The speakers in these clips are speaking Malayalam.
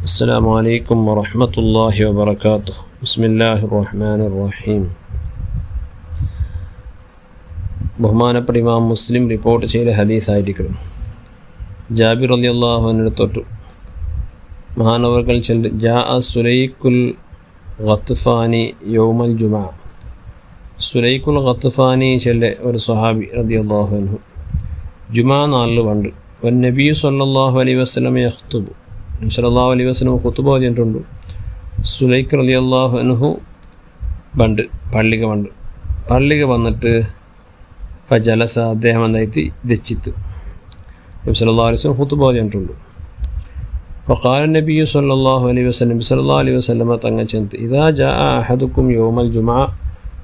അസ്സലാമു അലൈക്കും വറഹ്മത്തുള്ളാഹി വബറകാതുഹു. ബിസ്മില്ലാഹിർ റഹ്മാനിർ റഹീം. ബഹുമാനപ്പെട്ട ഇമാം മുസ്ലിം റിപ്പോർട്ട് ചെയ്ത ഹദീസായിരിക്കും. ജാബിർ റളിയല്ലാഹു അൻഹു തൊട്ടു മഹാനവർകൾ ചൊല്ലി ജാഅ സുലൈഖുൽ ഗത്ഫാനി യൗമൽ ജുമഅ. സുലൈഖുൽ ഗത്ഫാനി ചൊല്ലെ ഒരു സ്വഹാബി റളിയല്ലാഹു അൻഹു ജുമാ നാളിൽ വണ്ട് നബി സല്ലല്ലാഹു അലൈഹി വസല്ലം യഖ്തുബു. നബി സല്ലല്ലാഹു അലൈഹി വസല്ലം ഖുതുബ ഓതിയിട്ടുണ്ട്. സുലൈഖ് റളിയല്ലാഹു അൻഹു വണ്ട് പള്ളിക വന്നിട്ട് ഫജലസ അദ്ദേഹം എന്തായിട്ട് ദച്ചിത്ത്. നബി സല്ലല്ലാഹു അലൈഹി വസല്ലം ഖുതുബ ഓതിയിട്ടുണ്ട്. ഫഖാല നബി സല്ലല്ലാഹു അലൈഹി വസല്ലം നബി സല്ലല്ലാഹു അലൈഹി വസല്ലം തങ്ങൾ ചെന്ത് ഇദാ ജാഅ അഹദുക്കും യൗമൽ ജുമഅ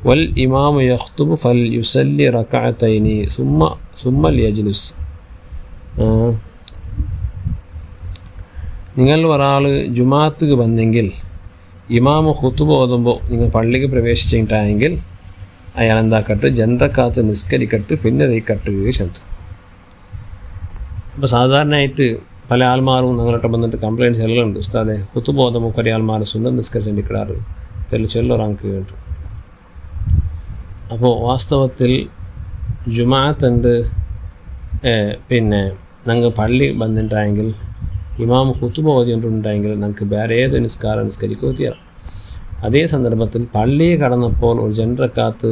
വൽ ഇമാമു യഖ്തുബു ഫൽയുസല്ലി റകഅതൈനി സുമ്മ ലിയജ്ലിസ്. നിങ്ങൾ ഒരാൾ ജുമാഅത്തുക്ക് വന്നെങ്കിൽ ഇമാമ് ഖുതുബ ഓതുമ്പോൾ നിങ്ങൾ പള്ളിക്ക് പ്രവേശിച്ചിട്ടായെങ്കിൽ അയാൾ എന്താക്കട്ട് ജനറക്കാത്ത് നിസ്കരിക്കട്ട് പിന്നെ ദൈക്കട്ട് ചെന്ത്. അപ്പോൾ സാധാരണയായിട്ട് പല ആൾമാരും ഞങ്ങളോട്ട് വന്നിട്ട് കംപ്ലയിൻറ്റ്സ് എല്ലാം ഉണ്ട്. ഉസ്താദെ ഖുതുബ ഓതുമ്പോൾ കുറേ ആൾമാർ സുന്നത്ത് നിസ്കരിച്ചിരിക്കാറ് തെളിച്ചെല്ലൊരാൾക്ക് കേട്ടു. അപ്പോൾ വാസ്തവത്തിൽ ജുമാഅത്തുണ്ട് പിന്നെ ഞങ്ങൾ പള്ളി വന്നിട്ടായെങ്കിൽ ഇമാം ഖുതുബ ഓതിയിട്ടുണ്ടെങ്കിൽ നമുക്ക് വേറെ ഏത് നിസ്കരിക്കുകയോ തീരാം. അതേ സന്ദർഭത്തിൽ പള്ളിയിൽ കടന്നപ്പോൾ ഒരു ജനറക്കാത്ത്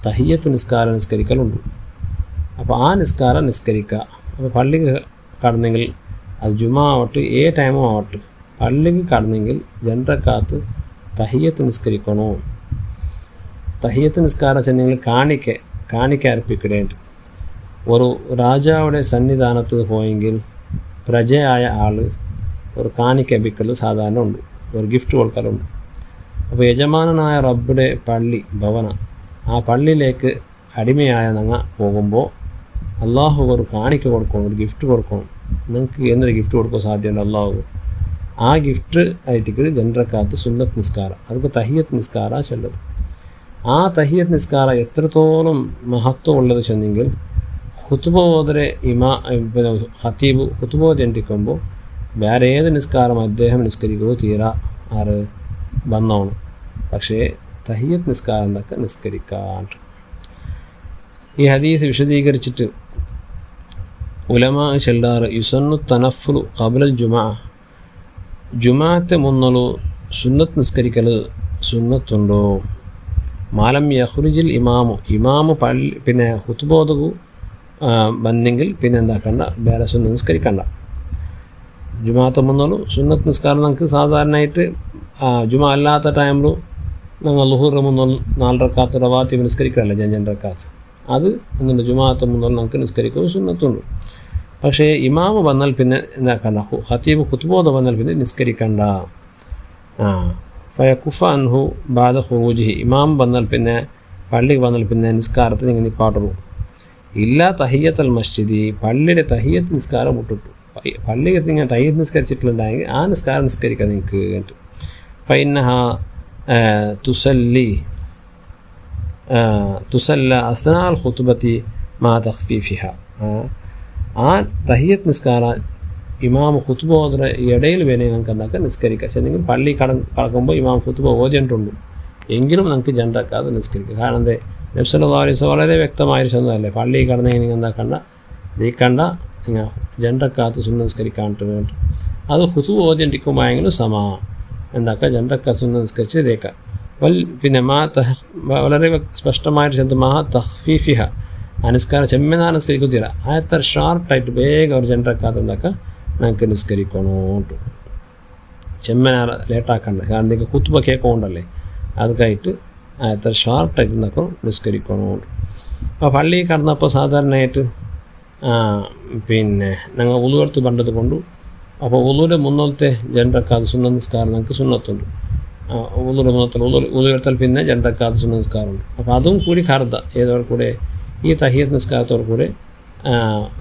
തഹിയ്യത്ത് നിസ്കരിക്കലുണ്ട്. അപ്പോൾ ആ നിസ്കരിക്കുക. അപ്പോൾ പള്ളിക്ക് കടന്നെങ്കിൽ അത് ജുമാ ആവട്ടെ ടൈമും ആവട്ടെ പള്ളിക്ക് കടന്നെങ്കിൽ ജനറക്കാത്ത് തഹിയ്യത്ത് നിസ്കരിക്കണോ. തഹിയ്യത്ത് നിസ്കാരം ചെന്നെങ്കിൽ കാണിക്ക അർപ്പിക്കടേണ്ട. ഒരു രാജാവുടെ സന്നിധാനത്ത് പോയെങ്കിൽ പ്രജയായ ആൾ ഒരു കാണിക്ക അർപ്പിക്കൽ സാധാരണ ഉണ്ട്, ഒരു ഗിഫ്റ്റ് കൊടുക്കലുണ്ട്. അപ്പോൾ യജമാനനായ റബ്ബുടെ ഭവന ആ പള്ളിയിലേക്ക് അടിമയായ ഞങ്ങൾ പോകുമ്പോൾ അള്ളാഹു ഒരു കാണിക്ക കൊടുക്കണം, ഒരു ഗിഫ്റ്റ് കൊടുക്കണം. നിങ്ങൾക്ക് എന്തൊരു ഗിഫ്റ്റ് കൊടുക്കാൻ സാധ്യതയുണ്ട് അള്ളാഹു. ആ ഗിഫ്റ്റ് ആയിട്ട് ജനറക്കാത്ത് സുന്നത്ത് നിസ്കാരം, അതൊക്കെ തഹിയ്യത്ത് നിസ്കാര ചെല്ലത്. ആ തഹിയ്യത്ത് നിസ്കാരം എത്രത്തോളം മഹത്വം ഉള്ളത് ചെന്നെങ്കിൽ ഖുതുബ ഓതരെ പിന്നെ ഖത്തീബ് ഖുതുബ ഓതിക്കുമ്പോൾ വേറെ ഏത് നിസ്കാരം അദ്ദേഹം നിസ്കരിക്കുകയോ തീരാ ആറ് വന്നോണം. പക്ഷേ തഹിയ്യത്ത് നിസ്കാരം എന്നൊക്കെ നിസ്കരിക്കാണ്ട്. ഈ ഹദീസ് വിശദീകരിച്ചിട്ട് ഉലമാ ചെല്ലാറ് യുസന്നു തനഫുലു ഖബ്ലൽ ജുമഅ. ജുമഅത്തെ മുന്നലു സുന്നത്ത് നിസ്കരിക്കൽ സുന്നത്തുണ്ടോ. മാലം യഖ്റുജിൽ ഇമാമു പള്ളി പിന്നെ ഖുതുബ ഓതുകു വന്നെങ്കിൽ പിന്നെ എന്താക്കണ്ട വേറെ സുന്നത്ത് നിസ്കരിക്കണ്ട. ജുമാഅത്തെ മുന്നലു സുന്നത്ത് നിസ്കാരം നമുക്ക് സാധാരണയായിട്ട് ജുമാ അല്ലാത്ത ടൈമിൽ ഞങ്ങൾ ളുഹൂറിന് മുന്നൽ 4 റക്കാത്ത് റവാത്തിബ് നിസ്കരിക്കാറില്ല, 2 റക്കാത്ത്. അത് എന്നിട്ട് ജുമാഅത്തെ മുന്നൽ നമുക്ക് നിസ്കരിക്കുക സുന്നത്തുണ്ട്. പക്ഷേ ഇമാമ് വന്നാൽ പിന്നെ എന്താക്കണ്ട, ഖത്തീബ് ഖുതുബ ഓത വന്നാൽ പിന്നെ നിസ്കരിക്കണ്ട. ഫയകുഫ അൻഹു ബാദ ഖുറൂജിഹി. ഇമാം വന്നാൽ പിന്നെ പള്ളിക്ക് വന്നാൽ പിന്നെ നിസ്കാരത്തിന് ഇങ്ങനെ പാട്ടുള്ളൂ. ഇല്ല തഹിയ്യത്തൽ മസ്ജിദി, പള്ളിയുടെ തഹിയ്യത്ത് നിസ്കാരം വിട്ടിട്ടു. പള്ളിക്ക് ഇങ്ങനെ തഹിയ്യത്ത് നിസ്കരിച്ചിട്ടുണ്ടായെങ്കിൽ ആ നിസ്കാരം നിസ്കരിക്കാൻ നിങ്ങൾക്ക് കേട്ടു. ഫൈനഹ തുസല്ല അസ്നാൽ ഖുതുബത്തി മാ തഖ്ഫീഫിഹ. ആ തഹിയ്യത്ത് നിസ്കാരം ഇമാം ഖുതുബ ഓതുന്ന ഇടയിൽ വേണേൽ നമുക്ക് എന്താക്കുക നിസ്കരിക്കുക. ചെന്നെങ്കിൽ പള്ളി കടക്കുമ്പോൾ ഇമാം ഖുതുബ ഓതിയിട്ടുണ്ട് എങ്കിലും നമുക്ക് ജനറക്കാതെ നിസ്കരിക്കുക. കാരണം എന്തേ നബി സല്ലല്ലാഹു അലൈഹി വസല്ലം വളരെ വ്യക്തമായിട്ട് ചെന്നതല്ലേ, പള്ളി കടന്നെങ്കിൽ നിങ്ങൾ എന്താക്കണ്ട ദീക്കണ്ട ജനറക്കാത്ത് സുന്നത്ത് നിസ്കരിക്കാണ്ട് വേണ്ട. അത് ഖുതുബ ഓതിയിരിക്കുമ്പോഴെങ്കിലും എന്താക്കുക ജനറക്കാത്ത് സുന്നത്ത് നിസ്കരിച്ച് ദീക്കുക. പിന്നെ വളരെ സ്പഷ്ടമായിട്ട് ചെന്ന് മഹാ തഖ്ഫീഫിഹ നിസ്കാരം ചെമ്മനാ നിസ്കരിക്കും തീരാ. അത്ര ഷാർട്ടായിട്ട് വേഗം ഒരു ജനറക്കാത്ത് എന്താക്കുക നമുക്ക് നിസ്കരിക്കണോട്ടു. ചെമ്മനാ ലേട്ടാക്കണ്ട, കാരണം നിങ്ങൾക്ക് ഖുതുബ കേൾക്കൊണ്ടല്ലേ അതൊക്കെയായിട്ട് അത്ര ഷാർട്ടായിട്ട് എന്താക്കണം നിസ്കരിക്കണോട്ടു. അപ്പോൾ പള്ളിയിൽ കടന്നപ്പോൾ സാധാരണയായിട്ട് പിന്നെ ഞങ്ങൾ ഉളു എടുത്ത് പണ്ടത് കൊണ്ടു. അപ്പോൾ ഉളുവിൻ്റെ മുന്നത്തെ ജനറക്കാത്ത് സുന്നത്ത് നിസ്കാരം നമുക്ക് സുന്നത്തുണ്ട്. ഉളുവിൻ്റെ മുന്നത്തിൽ ഉളു എടുത്താൽ പിന്നെ ജനറക്കാത്ത് സുന്നത്ത് നിസ്കാരമുണ്ട്. അപ്പോൾ അതും കൂടി കരുത ഏതോടെ കൂടെ ഈ തഹിയ്യത്ത് നിസ്കാരത്തോടു കൂടെ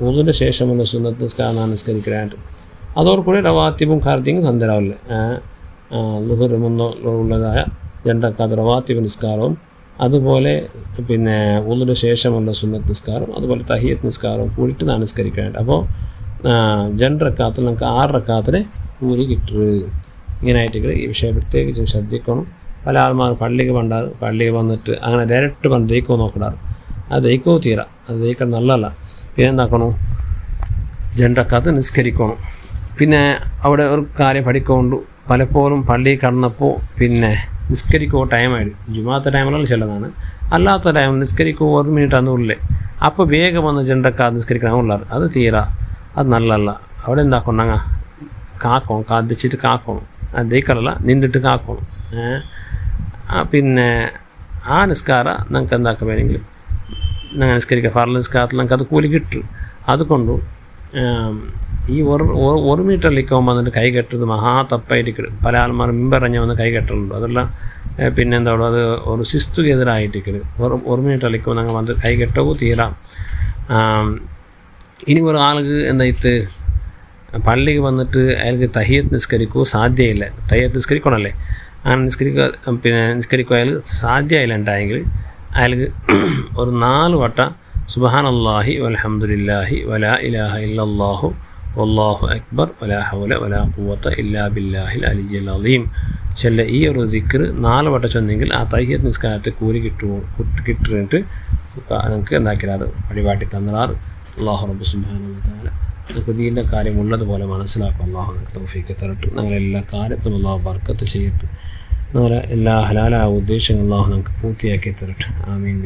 ഉളുവിൻ്റെ ശേഷമുള്ള സുന്നത്ത് നിസ്കാരം നിസ്കരിക്കാനായിട്ട് അതോടുകൂടി റവാത്തിബും ഖാർദിയും സന്ദരാവില്ല. ളുഹുറിന് മുന്നുള്ളതായ 2 റക്കാത്ത് റവാത്തിബ് നിസ്കാരവും അതുപോലെ പിന്നെ ഉളുവിന് ശേഷമുള്ള സുന്നത്ത് നിസ്കാരം അതുപോലെ തഹിയ്യത്ത് നിസ്കാരം കൂടിയിട്ട് നിസ്കരിക്കാനായിട്ട്. അപ്പോൾ 2 റക്കാത്തിൽ നമുക്ക് 6 റക്കാത്തിനെ കൂലി കിട്ടുക. ഇങ്ങനെയായിട്ട് ഈ വിഷയം പ്രത്യേകിച്ചും ശ്രദ്ധിക്കണം. പല ആൾമാർ പള്ളിക്ക് പണ്ടാറ്, പള്ളിക്ക് വന്നിട്ട് അങ്ങനെ ഡയറക്റ്റ് പണ്ട് ദയിക്കോ നോക്കിടാറ്. അത് ദയിക്കോ തീരാ, അത് ദയിക്കാൻ നല്ലതല്ല. പിന്നെ എന്താക്കണം, ജണ്ടക്കാത്ത് നിസ്കരിക്കണം. പിന്നെ അവിടെ ഒരു കാര്യം പഠിക്കൊണ്ട് പലപ്പോഴും പള്ളിയിൽ കടന്നപ്പോൾ പിന്നെ നിസ്കരിക്കോ ടൈമായിട്ട് ജുമാത്ത ടൈമിലുള്ള ചിലതാണ്, അല്ലാത്ത ടൈം നിസ്കരിക്കോ 1 മിനിറ്റ് അന്നുള്ളിൽ അപ്പോൾ വേഗം വന്ന് ജണ്ടക്കാത്ത് നിസ്കരിക്കണമുള്ളത് അത് തീരാ, അത് നല്ലതല്ല. അവിടെ എന്താക്കണം, ഞങ്ങൾ കാക്കണം, കാതിച്ചിട്ട് കാക്കണം, അത് ദയിക്കലല്ല നിന്നിട്ട് കാക്കണം. പിന്നെ ആ നിസ്കാരം ഞങ്ങൾക്ക് എന്താക്കാൻ വേണമെങ്കിൽ ഞങ്ങൾ നിസ്കരിക്കുക ഫർള് നിസ്കാരത്തിൽ ഞങ്ങൾക്ക് അത് കൂലി കിട്ടും. അതുകൊണ്ടും ഈ 1 മീറ്ററിലേക്കാകുമ്പോൾ വന്നിട്ട് കൈ കെട്ടുന്നത് മഹാ തപ്പായിട്ട് പല ആൾമാരും മുമ്പറിഞ്ഞ് വന്ന് കൈ കെട്ടലുണ്ട്. അതെല്ലാം പിന്നെ എന്താ പറയുക, അത് ഒരു ശിസ്തുക്കെതിരായിട്ട് 1 മീറ്ററിലേക്കാകുമ്പോൾ ഞങ്ങൾ വന്നിട്ട് കൈ കെട്ടവും തീരാം. ഇനി ഒരാൾക്ക് എന്തായിട്ട് പള്ളിക്ക് വന്നിട്ട് അയാൾക്ക് തഹിയത്ത് നിസ്കരിക്കുക സാധ്യമില്ല, തഹിയത്ത് നിസ്കരിക്കണമല്ലേ, അങ്ങനെ നിസ്കരിക്കുക അയാൾ സാധ്യമായില്ല ഉണ്ടായെങ്കിൽ അയാൾക്ക് ഒരു 4 വട്ടം സുബ്ഹാനല്ലാഹി വൽഹംദുലില്ലാഹി വലാ ഇലാഹ ഇല്ലല്ലാഹു വല്ലാഹു അക്ബർ വലാ ഹൗല വലാ ഖുവത ഇല്ലാ ബില്ലാഹിൽ അലിയ്യിൽ അലീം ചെല്ല ഈ ഒരു ദിക്ർ 4 വട്ടം ചൊന്നെങ്കിൽ ആ തഹിയത്ത് നിസ്കാരത്തെ കൂലി കിട്ടിയിട്ട് നമുക്ക് എന്താക്കിയാറ് വഴിപാട്ടി തന്നറാറ്. അള്ളാഹു റബ്ബ് സുബ്ഹാനഹു വ തആല നമുക്ക് ദീൻ്റെ കാര്യം ഉള്ളതുപോലെ മനസ്സിലാക്കും. അള്ളാഹു നമുക്ക് തൗഫീഖ് തരട്ടെ. ഞങ്ങളെല്ലാ കാര്യത്തിലും അള്ളാഹു ബർക്കത്ത് ചെയ്യട്ടെ. ഞങ്ങളെ എല്ലാ ഹലാലായ ഉദ്ദേശങ്ങളും അള്ളാഹു നമുക്ക് പൂർത്തിയാക്കി തരട്ടെ. ആമീൻ.